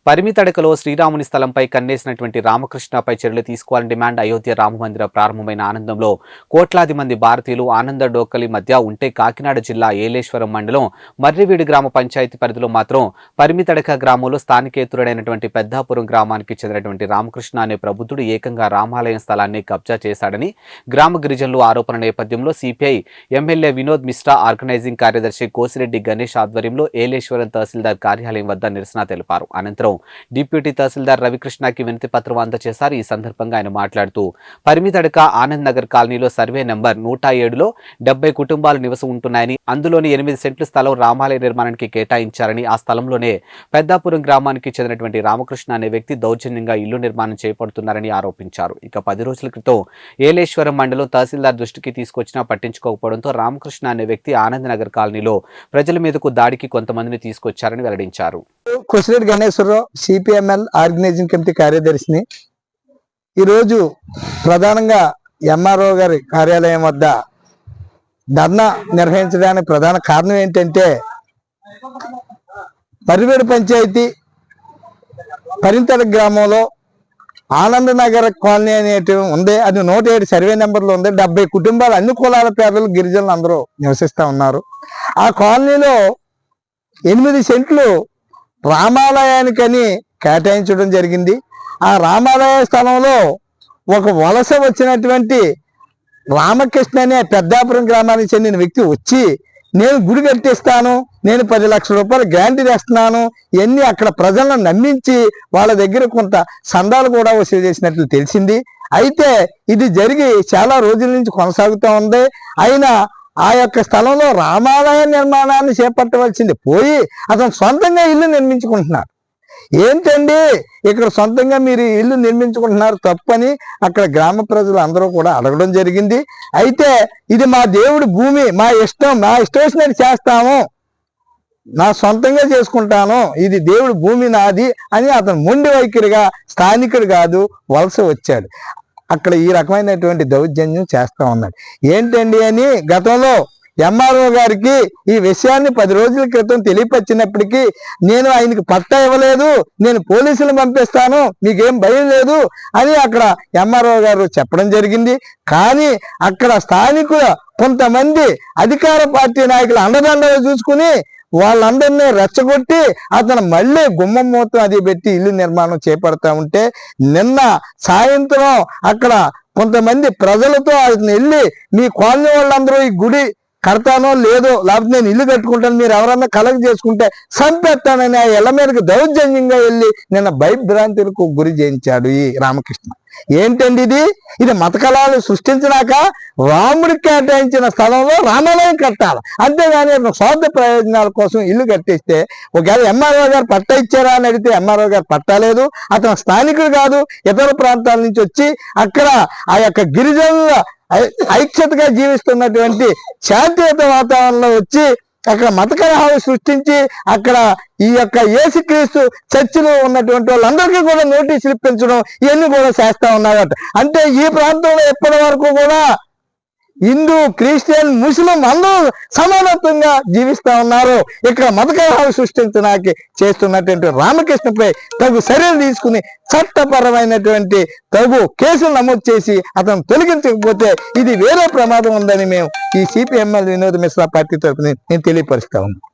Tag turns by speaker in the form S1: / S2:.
S1: పరిమితడకలో శ్రీరాముని స్థలంపై కన్నేసినటువంటి రామకృష్ణపై చర్యలు తీసుకోవాలని డిమాండ్. అయోధ్య రామమందిర ప్రారంభమైన ఆనందంలో కోట్లాది మంది భారతీయులు ఆనంద డోకలి మధ్య ఉంటే కాకినాడ జిల్లా ఏలేశ్వరం మండలం మర్రివీడి గ్రామ పంచాయతీ పరిధిలో మాత్రం పరిమితడక గ్రామంలో స్థానికేతరుడైనటువంటి పెద్దాపురం గ్రామానికి చెందినటువంటి రామకృష్ణ అనే ప్రబుద్ధుడు ఏకంగా రామాలయం స్థలాన్ని కబ్జా చేశాడని గ్రామ గిరిజనులు ఆరోపణ నేపథ్యంలో CPI MLA Vinod Mishra organising కార్యదర్శి కోసిరెడ్డి గణేష్ ఆధ్వర్యంలో ఏలేశ్వరం తహసీల్దార్ కార్యాలయం వద్ద నిరసన తెలిపారు. అనంతరం డిప్యూటీ తహసీల్దార్ రవికృష్ణకి వినతి పత్రం అందజేశారు. ఈ సందర్భంగా ఆయన మాట్లాడుతూ పరిమితడక ఆనంద్ నగర్ కాలనీలో సర్వే నంబర్ 107లో 70 కుటుంబాలు నివసం ఉంటున్నాయని, అందులోని 8 సెంట్ల స్థలం రామాలయ నిర్మాణానికి కేటాయించారని, ఆ స్థలంలోనే పెద్దాపురం గ్రామానికి చెందినటువంటి రామకృష్ణ అనే వ్యక్తి దౌర్జన్యంగా ఇల్లు నిర్మాణం చేపడుతున్నారని ఆరోపించారు. ఇక 10 రోజుల క్రితం ఏలేశ్వరం మండలం తహసీల్దార్ దృష్టికి తీసుకొచ్చినా పట్టించుకోకపోవడంతో రామకృష్ణ అనే వ్యక్తి ఆనంద్ నగర్ కాలనీలో ప్రజల మీదకు దాడికి కొంతమందిని తీసుకొచ్చారని వెల్లడించారు.
S2: Kosireddy Ganeswararao CPML organizing committee కార్యదర్శిని. ఈరోజు ప్రధానంగా ఎంఆర్ఓ గారి కార్యాలయం వద్ద ధర్నా నిర్వహించడానికి ప్రధాన కారణం ఏంటంటే, మర్రివీడి పంచాయతీ పరిమితడక గ్రామంలో ఆనందనగర్ కాలనీ అనేటి ఉంది. అది 107 సర్వే నెంబర్లో ఉంది. 70 కుటుంబాలు, అన్ని కులాల పేర్లు, గిరిజనులు అందరూ నివసిస్తూ ఉన్నారు. ఆ కాలనీలో 8 సెంట్లు రామాలయానికని కేటాయించడం జరిగింది. ఆ రామాలయ స్థలంలో ఒక వలస వచ్చినటువంటి రామకృష్ణ అనే పెద్దాపురం గ్రామానికి చెందిన వ్యక్తి వచ్చి, నేను గుడి కట్టిస్తాను, నేను 10 లక్షల రూపాయలు గ్రాంట్ చేస్తున్నాను, ఇవన్నీ అక్కడ ప్రజలను నమ్మించి వాళ్ళ దగ్గర కొంత సందాలు కూడా వసూలు చేసినట్లు తెలిసింది. అయితే ఇది జరిగి చాలా రోజుల నుంచి కొనసాగుతూ ఉంది. అయినా ఆ యొక్క స్థలంలో రామాలయ నిర్మాణాన్ని చేపట్టవలసింది పోయి అతను సొంతంగా ఇల్లు నిర్మించుకుంటున్నారు. ఏంటండి ఇక్కడ సొంతంగా మీరు ఇల్లు నిర్మించుకుంటున్నారు తప్పని అక్కడ గ్రామ ప్రజలు అందరూ కూడా అడగడం జరిగింది. అయితే ఇది మా దేవుడి భూమి, మా ఇష్టం వచ్చినట్టు చేస్తాము, నా సొంతంగా చేసుకుంటాను, ఇది దేవుడి భూమి నాది అని అతను మొండి వైఖరిగా, స్థానికుడు కాదు, వలస వచ్చాడు. అక్కడ ఈ రకమైనటువంటి దౌర్జన్యం చేస్తా ఉన్నాడు. ఏంటండి అని గతంలో ఎంఆర్ఓ గారికి ఈ విషయాన్ని 10 రోజుల క్రితం తెలియపరిచినప్పటికీ, నేను ఆయనకి పట్టా ఇవ్వలేదు, నేను పోలీసులు పంపిస్తాను, మీకేం భయం లేదు అని అక్కడ ఎంఆర్ఓ గారు చెప్పడం జరిగింది. కానీ అక్కడ స్థానికుల కొంతమంది అధికార పార్టీ నాయకులు అండదండలు చూసుకుని వాళ్ళందరినీ రెచ్చగొట్టి అతను మళ్ళీ గుమ్మం మూతం అది పెట్టి ఇల్లు నిర్మాణం చేపడతా ఉంటే, నిన్న సాయంత్రం అక్కడ కొంతమంది ప్రజలతో అతను వెళ్ళి, మీ కాలనీ వాళ్ళందరూ ఈ గుడి కడతానో లేదో, లేకపోతే నేను ఇల్లు కట్టుకుంటాను, మీరు ఎవరన్నా కలెక్ట్ చేసుకుంటే చంపేస్తానని ఆ ఇళ్ల మీదకి దౌర్జన్యంగా వెళ్ళి నిన్న భయభ్రాంతులకు గురి చేయించాడు ఈ రామకృష్ణ. ఏంటండి ఇది మత కళాలు సృష్టించినాక రాముడికి కేటాయించిన స్థలంలో రామాలయం కట్టాలి, అంతేగాని స్వార్థ ప్రయోజనాల కోసం ఇల్లు కట్టిస్తే, ఒకవేళ ఎంఆర్ఓ గారు పట్టా ఇచ్చారా అని అడిగితే ఎంఆర్ఓ గారు పట్టాలేదు, అతను స్థానికుడు కాదు, ఇతర ప్రాంతాల నుంచి వచ్చి అక్కడ ఆ యొక్క గిరిజనుల ఐక్యతగా జీవిస్తున్నటువంటి శాంతియుత వాతావరణంలో వచ్చి అక్కడ మత కలహాలు సృష్టించి అక్కడ ఈ యొక్క యేసుక్రీస్తు చర్చిలో ఉన్నటువంటి వాళ్ళందరికీ కూడా నోటీసులు ఇప్పించడం ఇవన్నీ కూడా చేస్తా ఉన్నారట. అంటే ఈ ప్రాంతంలో ఎప్పటి వరకు కూడా హిందూ, క్రిస్టియన్, ముస్లిం అందరూ సమానత్వంగా జీవిస్తా ఉన్నారు. ఇక్కడ మత కలహాలు సృష్టించడానికి చేస్తున్నటువంటి రామకృష్ణపై తగు చర్యలు తీసుకుని చట్టపరమైనటువంటి తగు కేసులు నమోదు చేసి అతను తొలగించకపోతే ఇది వేరే ప్రమాదం ఉందని మేము ఈ సిపిఎంఎల్ వినోద్ మిశ్రా పార్టీ తరఫున నేను తెలియపరుస్తా ఉన్నాను.